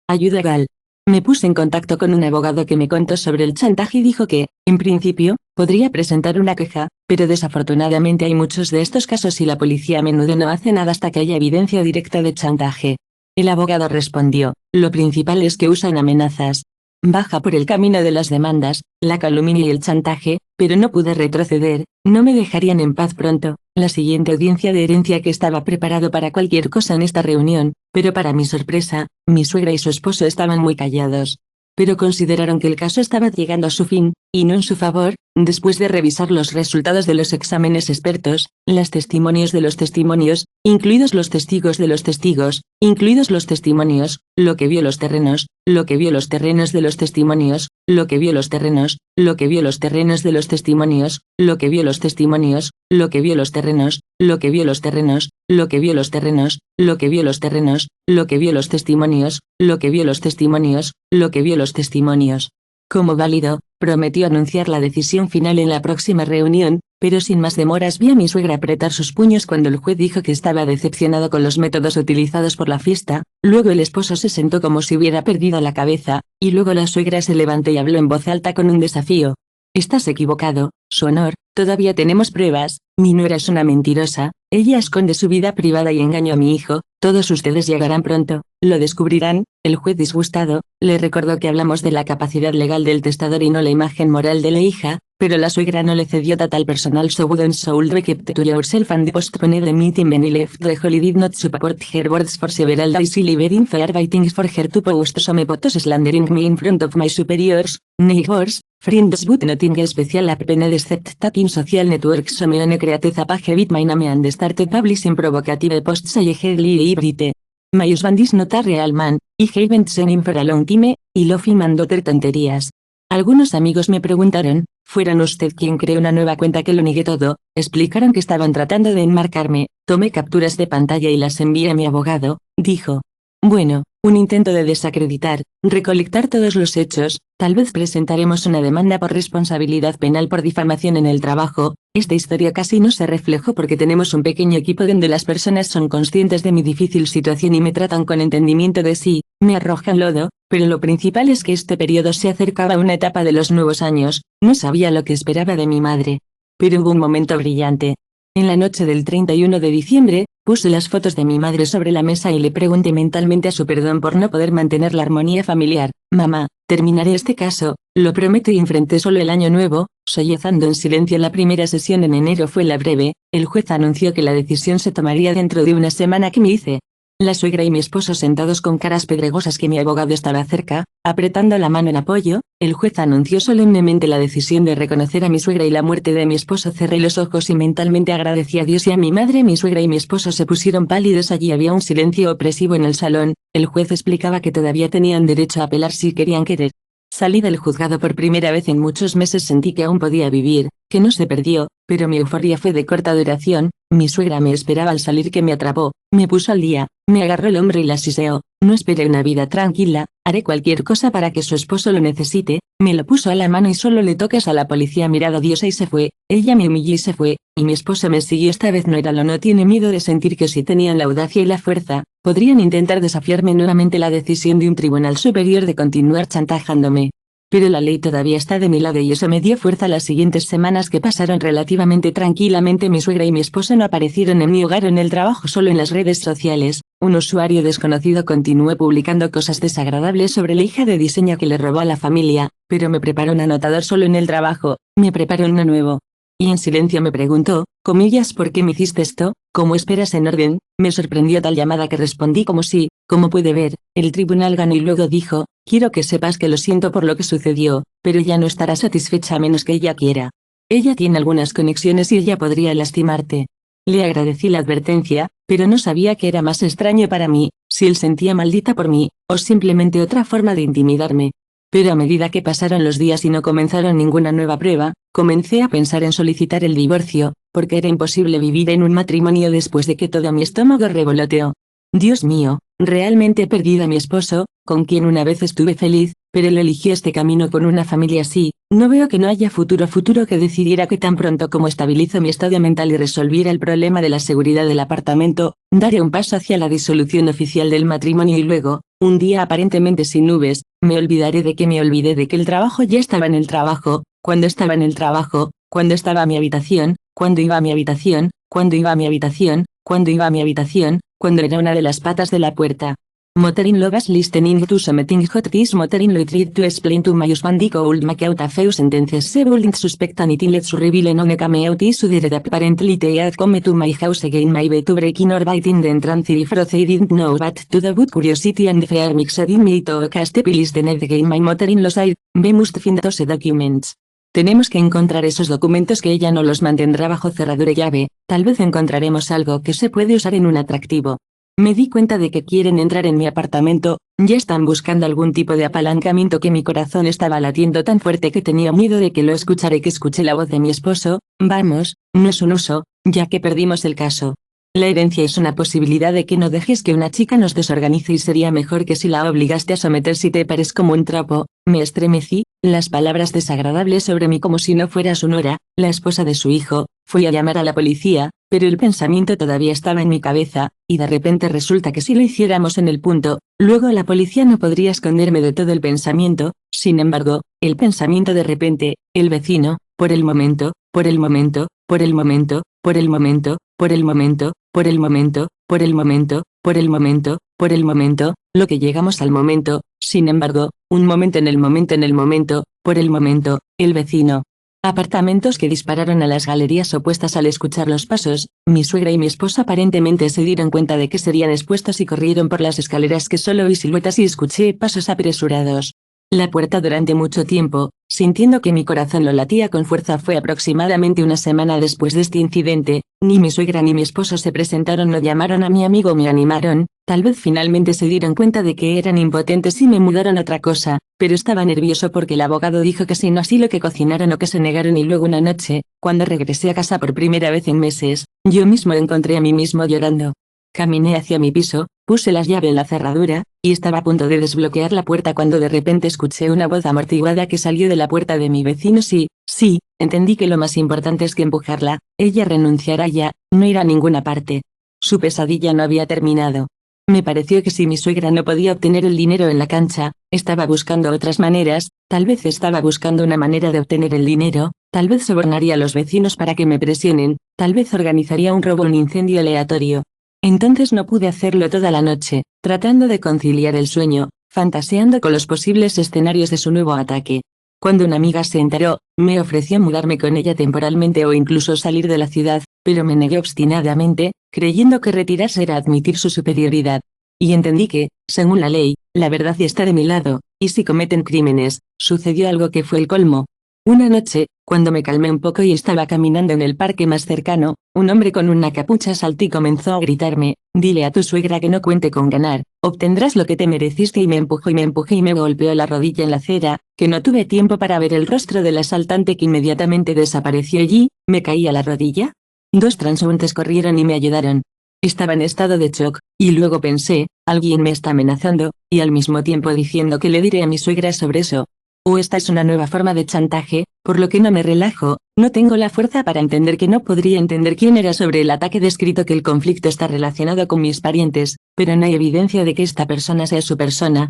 Ayuda Gal. Me puse en contacto con un abogado que me contó sobre el chantaje y dijo que, en principio, podría presentar una queja, pero desafortunadamente hay muchos de estos casos y la policía a menudo no hace nada hasta que haya evidencia directa de chantaje. El abogado respondió, lo principal es que usan amenazas. Baja por el camino de las demandas, la calumnia y el chantaje, pero no pude retroceder, no me dejarían en paz pronto. La siguiente audiencia de herencia que estaba preparado para cualquier cosa en esta reunión, pero para mi sorpresa, mi suegra y su esposo estaban muy callados. Pero consideraron que el caso estaba llegando a su fin, y no en su favor, después de revisar los resultados de los exámenes expertos, los testimonios de los testimonios, incluidos los testigos de los testigos, incluidos los testimonios, lo que vio los terrenos de los testimonios, lo que vio los terrenos de los testimonios, lo que vio los testimonios, lo que vio los terrenos, lo que vio los terrenos, lo que vio los terrenos, lo que vio los terrenos, lo que vio los testimonios, lo que vio los testimonios, lo que vio los testimonios. Como válido, prometió anunciar la decisión final en la próxima reunión, pero sin más demoras vi a mi suegra apretar sus puños cuando el juez dijo que estaba decepcionado con los métodos utilizados por la fiesta. Luego el esposo se sentó como si hubiera perdido la cabeza, y luego la suegra se levantó y habló en voz alta con un desafío. Estás equivocado, su honor, todavía tenemos pruebas, mi nuera es una mentirosa, ella esconde su vida privada y engañó a mi hijo, todos ustedes llegarán pronto, lo descubrirán. El juez disgustado, le recordó que hablamos de la capacidad legal del testador y no la imagen moral de la hija, pero la suegra no le cedió total personal so wouldn't soul be kept to yourself and postpone the meeting when he left the hall did not support her words for several days delivering fair things for her to post some photos slandering me in front of my superiors, neighbors, friends but nothing special happened except that in social networks some one created a page with my name and started publishing provocative posts allegedly irrite. My husband is not a real man, I haven't seen him for a long time, y Lofi mandó tonterías. Algunos amigos me preguntaron, ¿fueron usted quien creó una nueva cuenta que lo niegue todo? Explicaron que estaban tratando de enmarcarme, tomé capturas de pantalla y las envié a mi abogado, dijo. Bueno, un intento de desacreditar, recolectar todos los hechos, tal vez presentaremos una demanda por responsabilidad penal por difamación en el trabajo. Esta historia casi no se reflejó porque tenemos un pequeño equipo donde las personas son conscientes de mi difícil situación y me tratan con entendimiento de sí, me arrojan lodo, pero lo principal es que este periodo se acercaba a una etapa de los nuevos años, no sabía lo que esperaba de mi madre. Pero hubo un momento brillante. En la noche del 31 de diciembre, puse las fotos de mi madre sobre la mesa y le pregunté mentalmente a su perdón por no poder mantener la armonía familiar. Mamá, terminaré este caso, lo prometo y enfrenté solo el año nuevo, sollozando en silencio. La primera sesión en enero fue la breve, el juez anunció que la decisión se tomaría dentro de una semana. ¿Qué me hice? La suegra y mi esposo sentados con caras pedregosas que mi abogado estaba cerca, apretando la mano en apoyo, el juez anunció solemnemente la decisión de reconocer a mi suegra y la muerte de mi esposo. Cerré los ojos y mentalmente agradecí a Dios y a mi madre. Mi suegra y mi esposo se pusieron pálidos. Allí había un silencio opresivo en el salón, el juez explicaba que todavía tenían derecho a apelar si querían querer. Salí del juzgado por primera vez en muchos meses. Sentí que aún podía vivir, que no se perdió, pero mi euforia fue de corta duración. Mi suegra me esperaba al salir, que me atrapó, me puso al día, me agarró el hombro y la siseó. No esperé una vida tranquila, haré cualquier cosa para que su esposo lo necesite. Me lo puso a la mano y solo le tocas a la policía. Mirado diosa y se fue. Ella me humilló y se fue, y mi esposo me siguió. Esta vez no era lo no tiene miedo de sentir que si tenían la audacia y la fuerza, podrían intentar desafiarme nuevamente. La decisión de un tribunal superior de continuar chantajeándome. Pero la ley todavía está de mi lado y eso me dio fuerza. Las siguientes semanas que pasaron relativamente tranquilamente, mi suegra y mi esposo no aparecieron en mi hogar o en el trabajo, solo en las redes sociales. Un usuario desconocido continuó publicando cosas desagradables sobre la hija de diseño que le robó a la familia, pero me preparó un anotador solo en el trabajo, me preparó uno nuevo. Y en silencio me preguntó, comillas, ¿por qué me hiciste esto? ¿Cómo esperas en orden? Me sorprendió tal llamada que respondí como sí, como puede ver, el tribunal ganó y luego dijo, quiero que sepas que lo siento por lo que sucedió, pero ella no estará satisfecha a menos que ella quiera. Ella tiene algunas conexiones y ella podría lastimarte. Le agradecí la advertencia, pero no sabía que era más extraño para mí, si él sentía maldita por mí, o simplemente otra forma de intimidarme. Pero a medida que pasaron los días y no comenzaron ninguna nueva prueba, comencé a pensar en solicitar el divorcio, porque era imposible vivir en un matrimonio después de que todo mi estómago revoloteó. Dios mío, realmente he perdido a mi esposo, con quien una vez estuve feliz, pero él eligió este camino con una familia así. No veo que no haya futuro que decidiera que tan pronto como estabilizo mi estado mental y resolviera el problema de la seguridad del apartamento, daré un paso hacia la disolución oficial del matrimonio y luego, un día aparentemente sin nubes, me olvidaré de que me olvidé de que el trabajo ya estaba en el trabajo, cuando estaba en el trabajo, cuando estaba a mi habitación, cuando iba a mi habitación, cuando iba a mi habitación, cuando iba a mi habitación, cuando era una de las patas de la puerta. Mother-in-law was listening to something hot. This mother-in-law tried to explain to my husband the could make out a few sentences she wouldn't suspect until let's reveal no came out is that apparently they had come to my house again maybe to breaking or biting the entrance if they didn't know but to the good curiosity and fear mixed in me to cast a piece the net again my mother-in-law said, we must find those documents. Tenemos que encontrar esos documentos que ella no los mantendrá bajo cerradura y llave, tal vez encontraremos algo que se puede usar en un atractivo. Me di cuenta de que quieren entrar en mi apartamento, ya están buscando algún tipo de apalancamiento que mi corazón estaba latiendo tan fuerte que tenía miedo de que lo escuchara y que escuché la voz de mi esposo, vamos, no es un uso, ya que perdimos el caso. La herencia es una posibilidad de que no dejes que una chica nos desorganice y sería mejor que si la obligaste a someterse y te pares como un trapo. Me estremecí, las palabras desagradables sobre mí como si no fuera su nuera, la esposa de su hijo. Fui a llamar a la policía, pero el pensamiento todavía estaba en mi cabeza, y de repente resulta que si lo hiciéramos en el punto, luego la policía no podría esconderme de todo el pensamiento. Sin embargo, el pensamiento de repente, el vecino, por el momento, por el momento, por el momento, por el momento, por el momento, por el momento, por el momento, por el momento, por el momento, lo que llegamos al momento, sin embargo, un momento en el momento en el momento, por el momento, el vecino. Apartamentos que dispararon a las galerías opuestas al escuchar los pasos. Mi suegra y mi esposo aparentemente se dieron cuenta de que serían expuestos y corrieron por las escaleras que solo vi siluetas y escuché pasos apresurados. La puerta durante mucho tiempo, sintiendo que mi corazón lo latía con fuerza. Fue aproximadamente una semana después de este incidente, ni mi suegra ni mi esposo se presentaron, no llamaron a mi amigo, me animaron, tal vez finalmente se dieron cuenta de que eran impotentes y me mudaron a otra cosa, pero estaba nervioso porque el abogado dijo que si no así lo que cocinaron o que se negaron y luego una noche, cuando regresé a casa por primera vez en meses, yo mismo encontré a mí mismo llorando. Caminé hacia mi piso, puse las llaves en la cerradura, y estaba a punto de desbloquear la puerta cuando de repente escuché una voz amortiguada que salió de la puerta de mi vecino. Sí, entendí que lo más importante es que empujarla, ella renunciará ya, no irá a ninguna parte. Su pesadilla no había terminado. Me pareció que si mi suegra no podía obtener el dinero en la cancha, estaba buscando otras maneras, tal vez estaba buscando una manera de obtener el dinero, tal vez sobornaría a los vecinos para que me presionen, tal vez organizaría un robo o un incendio aleatorio. Entonces no pude hacerlo toda la noche, tratando de conciliar el sueño, fantaseando con los posibles escenarios de su nuevo ataque. Cuando una amiga se enteró, me ofreció mudarme con ella temporalmente o incluso salir de la ciudad, pero me negué obstinadamente, creyendo que retirarse era admitir su superioridad. Y entendí que, según la ley, la verdad está de mi lado, y si cometen crímenes, sucedió algo que fue el colmo. Una noche, cuando me calmé un poco y estaba caminando en el parque más cercano, un hombre con una capucha saltó y comenzó a gritarme, dile a tu suegra que no cuente con ganar, obtendrás lo que te mereciste, y me empujó y me golpeó la rodilla en la acera, que no tuve tiempo para ver el rostro del asaltante que inmediatamente desapareció allí. Me caí a la rodilla. 2 transeúntes corrieron y me ayudaron. Estaba en estado de shock, y luego pensé, alguien me está amenazando, y al mismo tiempo diciendo que le diré a mi suegra sobre eso. O esta es una nueva forma de chantaje, por lo que no me relajo. No tengo la fuerza para entender que no podría entender quién era sobre el ataque descrito, que el conflicto está relacionado con mis parientes, pero no hay evidencia de que esta persona sea su persona.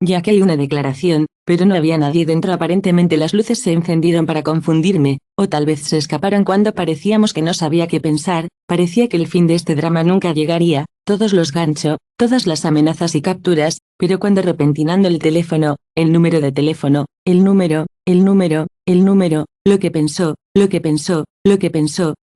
ya que hay una declaración, pero no había nadie dentro. Aparentemente las luces se encendieron para confundirme, o tal vez se escaparon cuando parecíamos que no sabía qué pensar. Parecía que el fin de este drama nunca llegaría, todos los ganchos, todas las amenazas y capturas, pero cuando repentinando el teléfono, el número de teléfono, el número, lo que pensó,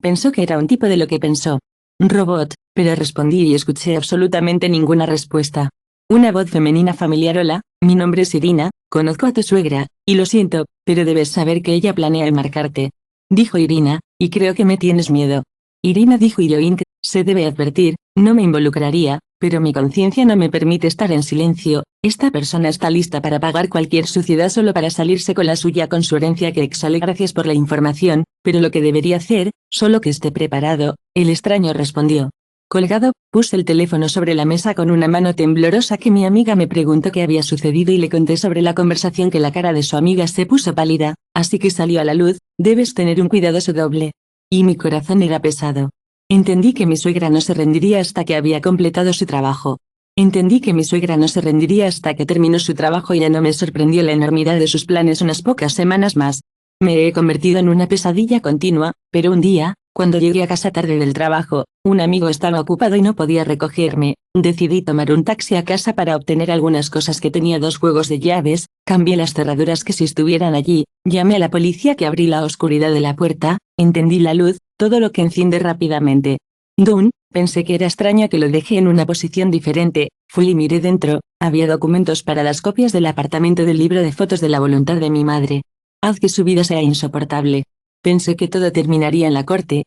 pensó que era un tipo de lo que pensó. Robot, pero respondí y escuché absolutamente ninguna respuesta. Una voz femenina familiar: hola, mi nombre es Irina, conozco a tu suegra, y lo siento, pero debes saber que ella planea marcarte. Dijo Irina, y creo que me tienes miedo. Irina dijo y Yoink, se debe advertir, no me involucraría, pero mi conciencia no me permite estar en silencio. Esta persona está lista para pagar cualquier suciedad solo para salirse con la suya con su herencia que exhale. Gracias por la información, pero lo que debería hacer, solo que esté preparado, el extraño respondió. Colgado, puse el teléfono sobre la mesa con una mano temblorosa que mi amiga me preguntó qué había sucedido y le conté sobre la conversación. Que la cara de su amiga se puso pálida, así que salió a la luz, debes tener un cuidadoso doble. Y mi corazón era pesado. Entendí que mi suegra no se rendiría hasta que había completado su trabajo. Entendí que mi suegra no se rendiría hasta que terminó su trabajo y ya no me sorprendió la enormidad de sus planes unas pocas semanas más. Me he convertido en una pesadilla continua, pero un día, cuando llegué a casa tarde del trabajo, un amigo estaba ocupado y no podía recogerme. Decidí tomar un taxi a casa para obtener algunas cosas que tenía: 2 juegos de llaves, cambié las cerraduras que si estuvieran allí, llamé a la policía que abrí la oscuridad de la puerta, encendí la luz, todo lo que enciende rápidamente. Dun, pensé que era extraño que lo dejé en una posición diferente, fui y miré dentro, había documentos para las copias del apartamento del libro de fotos de la voluntad de mi madre. Haz que su vida sea insoportable. Pensé que todo terminaría en la corte,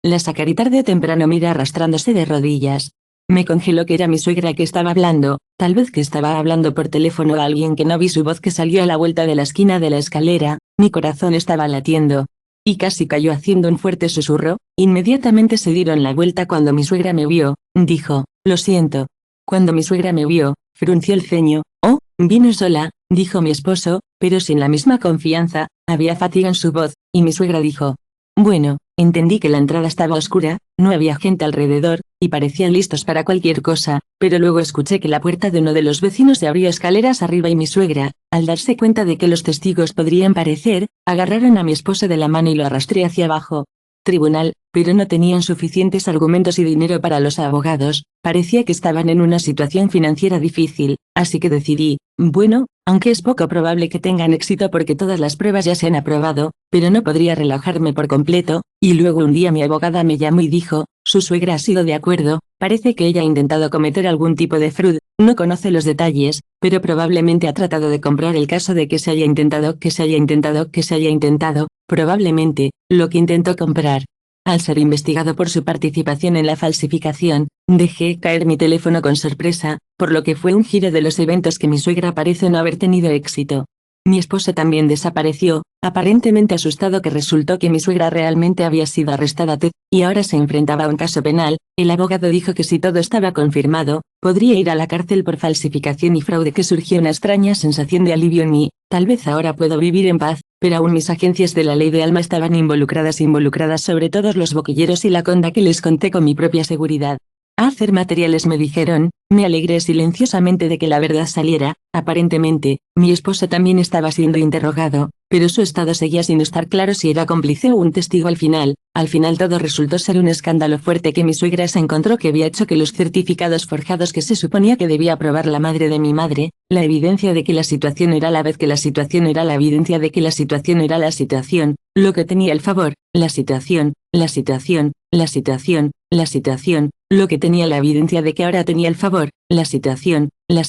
la sacaré tarde o temprano. Mira arrastrándose de rodillas. Me congeló que era mi suegra que estaba hablando, tal vez que estaba hablando por teléfono a alguien que no vi su voz que salió a la vuelta de la esquina de la escalera, mi corazón estaba latiendo. Y casi cayó haciendo un fuerte susurro. Inmediatamente se dieron la vuelta cuando mi suegra me vio, dijo, lo siento. Cuando mi suegra me vio, frunció el ceño. Oh, vino sola, dijo mi esposo, pero sin la misma confianza, había fatiga en su voz, y mi suegra dijo. Bueno, entendí que la entrada estaba oscura, no había gente alrededor, y parecían listos para cualquier cosa, pero luego escuché que la puerta de uno de los vecinos se abrió escaleras arriba y mi suegra, al darse cuenta de que los testigos podrían parecer, agarraron a mi esposo de la mano y lo arrastré hacia abajo. Tribunal, pero no tenían suficientes argumentos y dinero para los abogados, parecía que estaban en una situación financiera difícil, así que decidí, bueno, aunque es poco probable que tengan éxito porque todas las pruebas ya se han aprobado, pero no podría relajarme por completo, y luego un día mi abogada me llamó y dijo, su suegra ha sido de acuerdo, parece que ella ha intentado cometer algún tipo de fraude, no conoce los detalles, pero probablemente ha tratado de comprar el caso de que se haya intentado, probablemente, lo que intentó comprar. Al ser investigado por su participación en la falsificación, dejé caer mi teléfono con sorpresa, por lo que fue un giro de los eventos que mi suegra parece no haber tenido éxito. Mi esposo también desapareció, aparentemente asustado que resultó que mi suegra realmente había sido arrestada y ahora se enfrentaba a un caso penal. El abogado dijo que si todo estaba confirmado, podría ir a la cárcel por falsificación y fraude. Que surgió una extraña sensación de alivio en mí, tal vez ahora puedo vivir en paz, pero aún mis agencias de la ley de Alma estaban involucradas sobre todos los boquilleros y la conda que les conté con mi propia seguridad. A hacer materiales me dijeron, me alegré silenciosamente de que la verdad saliera. Aparentemente, mi esposo también estaba siendo interrogado, pero su estado seguía sin estar claro si era cómplice o un testigo. Al final todo resultó ser un escándalo fuerte que mi suegra se encontró que había hecho que los certificados forjados que se suponía que debía aprobar la madre de mi madre, la evidencia de que la situación era la evidencia de que la situación era la situación, lo que tenía el favor, lo que tenía la evidencia de que ahora tenía el favor, lo que tenía la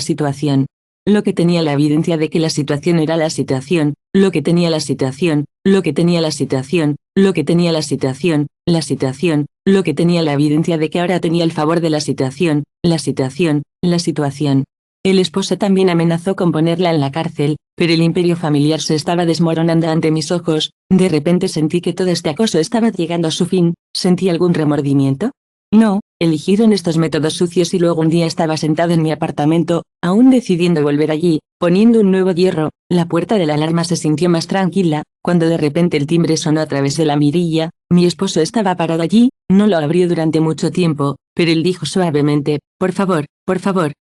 situación, lo que tenía la evidencia de que la situación era la situación, lo que tenía la situación, lo que tenía la evidencia de que ahora tenía el favor de la situación. El esposo también amenazó con ponerla en la cárcel, pero el imperio familiar se estaba desmoronando ante mis ojos. De repente sentí que todo este acoso estaba llegando a su fin. ¿Sentí algún remordimiento? No, eligieron estos métodos sucios y luego un día estaba sentado en mi apartamento, aún decidiendo volver allí, poniendo un nuevo hierro. La puerta de la alarma se sintió más tranquila, cuando de repente el timbre sonó a través de la mirilla. Mi esposo estaba parado allí, no lo abrió durante mucho tiempo, pero él dijo suavemente, por favor,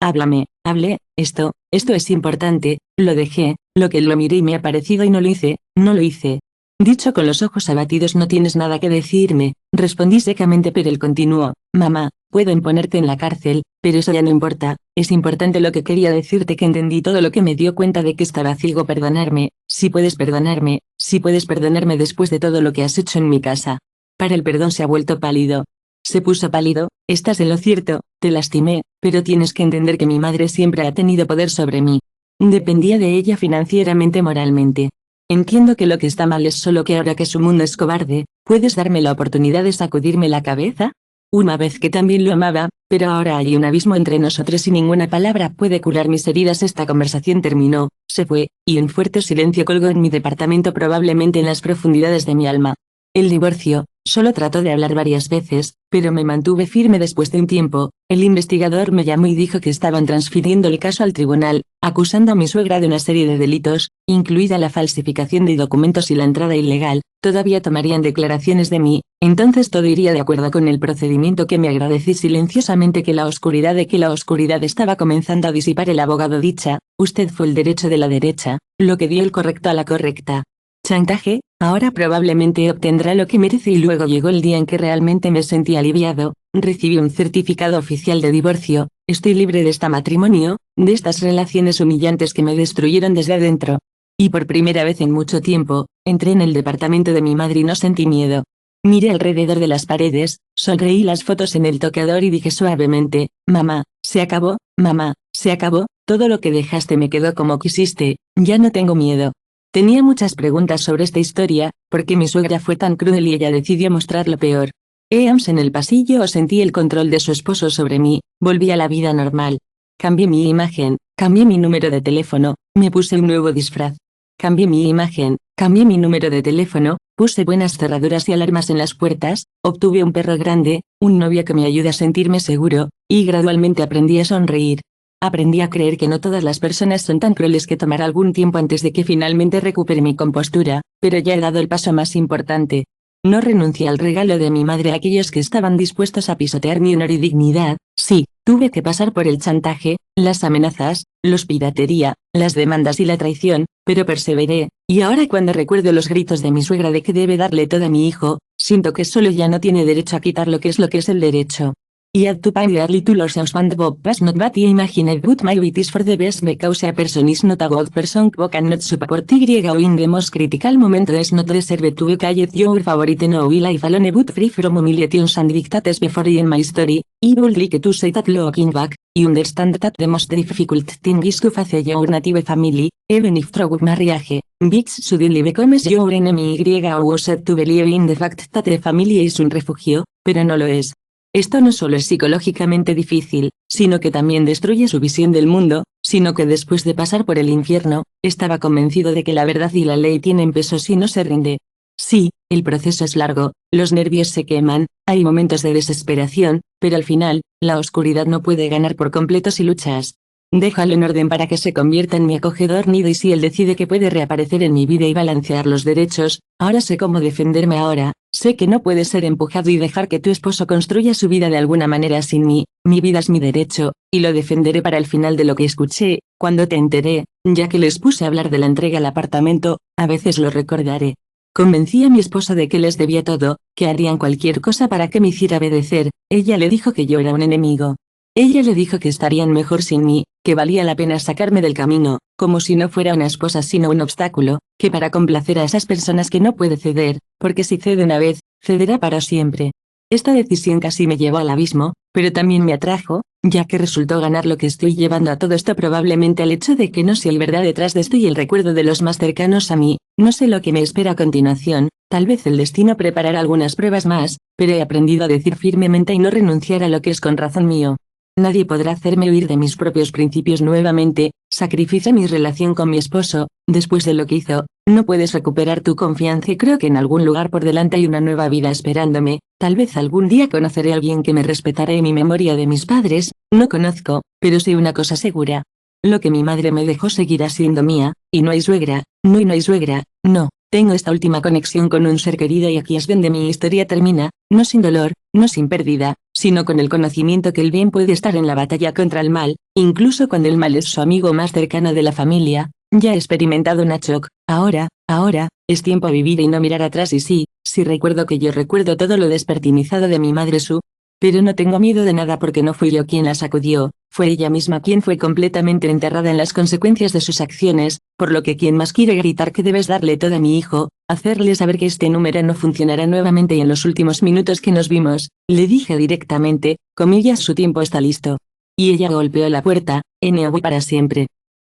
háblame, hable, esto es importante. Lo dejé, lo que lo miré y me ha parecido y no lo hice. Dicho con los ojos abatidos, no tienes nada que decirme, respondí secamente, pero él continuó, mamá, puedo imponerte en la cárcel, pero eso ya no importa, es importante lo que quería decirte, que entendí todo lo que me dio cuenta de que estaba ciego. Perdonarme, si puedes perdonarme después de todo lo que has hecho en mi casa. Para el perdón se ha vuelto pálido. Se puso pálido, estás en lo cierto, te lastimé, pero tienes que entender que mi madre siempre ha tenido poder sobre mí. Dependía de ella financieramente, moralmente. Entiendo que lo que está mal es solo que ahora que su mundo es cobarde, ¿puedes darme la oportunidad de sacudirme la cabeza? Una vez que también lo amaba, pero ahora hay un abismo entre nosotros y ninguna palabra puede curar mis heridas. Esta conversación terminó, se fue, y un fuerte silencio colgó en mi departamento, probablemente en las profundidades de mi alma. El divorcio, solo trató de hablar varias veces, pero me mantuve firme. Después de un tiempo, el investigador me llamó y dijo que estaban transfiriendo el caso al tribunal, acusando a mi suegra de una serie de delitos, incluida la falsificación de documentos y la entrada ilegal. Todavía tomarían declaraciones de mí, entonces todo iría de acuerdo con el procedimiento. Que me agradecí silenciosamente que la oscuridad estaba comenzando a disipar. El abogado: dicha, usted fue el derecho de la derecha, lo que dio el correcto a la correcta. Chantaje, ahora probablemente obtendrá lo que merece. Y luego llegó el día en que realmente me sentí aliviado, recibí un certificado oficial de divorcio, estoy libre de este matrimonio, de estas relaciones humillantes que me destruyeron desde adentro. Y por primera vez en mucho tiempo, entré en el departamento de mi madre y no sentí miedo. Miré alrededor de las paredes, sonreí las fotos en el tocador y dije suavemente, mamá, se acabó, todo lo que dejaste me quedó como quisiste, ya no tengo miedo. Tenía muchas preguntas sobre esta historia, ¿por qué mi suegra fue tan cruel y ella decidió mostrar lo peor? Eams en el pasillo o sentí el control de su esposo sobre mí, volví a la vida normal. Cambié mi imagen, cambié mi número de teléfono, me puse un nuevo disfraz. Cambié mi imagen, cambié mi número de teléfono, puse buenas cerraduras y alarmas en las puertas, obtuve un perro grande, un novio que me ayude a sentirme seguro, y gradualmente aprendí a sonreír. Aprendí a creer que no todas las personas son tan crueles, que tomará algún tiempo antes de que finalmente recupere mi compostura, pero ya he dado el paso más importante. No renuncié al regalo de mi madre a aquellos que estaban dispuestos a pisotear mi honor y dignidad. Sí, tuve que pasar por el chantaje, las amenazas, los piratería, las demandas y la traición, pero perseveré, y ahora cuando recuerdo los gritos de mi suegra de que debe darle todo a mi hijo, siento que solo ya no tiene derecho a quitar lo que es el derecho. Y at to pay dearly to lose husband Bob was not what I imagined, but my wit is for the best because a person is not a good person who cannot support Y or in the most critical moment does not deserve to be called your favorite no life alone but free from humiliations and dictates. Before in my story, I would like to say that looking back, you understand that the most difficult thing is to face your native family, even if through marriage, Bix suddenly becomes your enemy. Y was said to believe in the fact that the family is un refugio, pero no lo es. Esto no solo es psicológicamente difícil, sino que también destruye su visión del mundo, sino que después de pasar por el infierno, estaba convencido de que la verdad y la ley tienen peso si no se rinde. Sí, el proceso es largo, los nervios se queman, hay momentos de desesperación, pero al final, la oscuridad no puede ganar por completo si luchas. Déjalo en orden para que se convierta en mi acogedor nido, y si él decide que puede reaparecer en mi vida y balancear los derechos, ahora sé cómo defenderme. Ahora, sé que no puedes ser empujado y dejar que tu esposo construya su vida de alguna manera sin mí. Mi vida es mi derecho, y lo defenderé. Para el final de lo que escuché, cuando te enteré, ya que les puse a hablar de la entrega al apartamento, a veces lo recordaré. Convencí a mi esposo de que les debía todo, que harían cualquier cosa para que me hiciera obedecer. Ella le dijo que yo era un enemigo. Ella le dijo que estarían mejor sin mí, que valía la pena sacarme del camino, como si no fuera una esposa sino un obstáculo, que para complacer a esas personas que no puede ceder, porque si cede una vez, cederá para siempre. Esta decisión casi me llevó al abismo, pero también me atrajo, ya que resultó ganar lo que estoy llevando a todo esto probablemente al hecho de que no sé el verdad detrás de esto y el recuerdo de los más cercanos a mí. No sé lo que me espera a continuación, tal vez el destino preparará algunas pruebas más, pero he aprendido a decir firmemente y no renunciar a lo que es con razón mío. Nadie podrá hacerme huir de mis propios principios nuevamente. Sacrificé mi relación con mi esposo, después de lo que hizo, no puedes recuperar tu confianza y creo que en algún lugar por delante hay una nueva vida esperándome. Tal vez algún día conoceré a alguien que me respetará. Y mi memoria de mis padres, no conozco, pero sé una cosa segura. Lo que mi madre me dejó seguirá siendo mía, y no hay suegra, no. Tengo esta última conexión con un ser querido y aquí es donde mi historia termina, no sin dolor, no sin pérdida, sino con el conocimiento que el bien puede estar en la batalla contra el mal, incluso cuando el mal es su amigo más cercano de la familia. Ya he experimentado Nachok, ahora, es tiempo a vivir y no mirar atrás y sí recuerdo que yo recuerdo todo lo despertimizado de mi madre Su. Pero no tengo miedo de nada porque no fui yo quien la sacudió, fue ella misma quien fue completamente enterrada en las consecuencias de sus acciones, por lo que quien más quiere gritar que debes darle todo a mi hijo, hacerle saber que este número no funcionará nuevamente y en los últimos minutos que nos vimos, le dije directamente, comillas su tiempo está listo. Y ella golpeó la puerta, para siempre.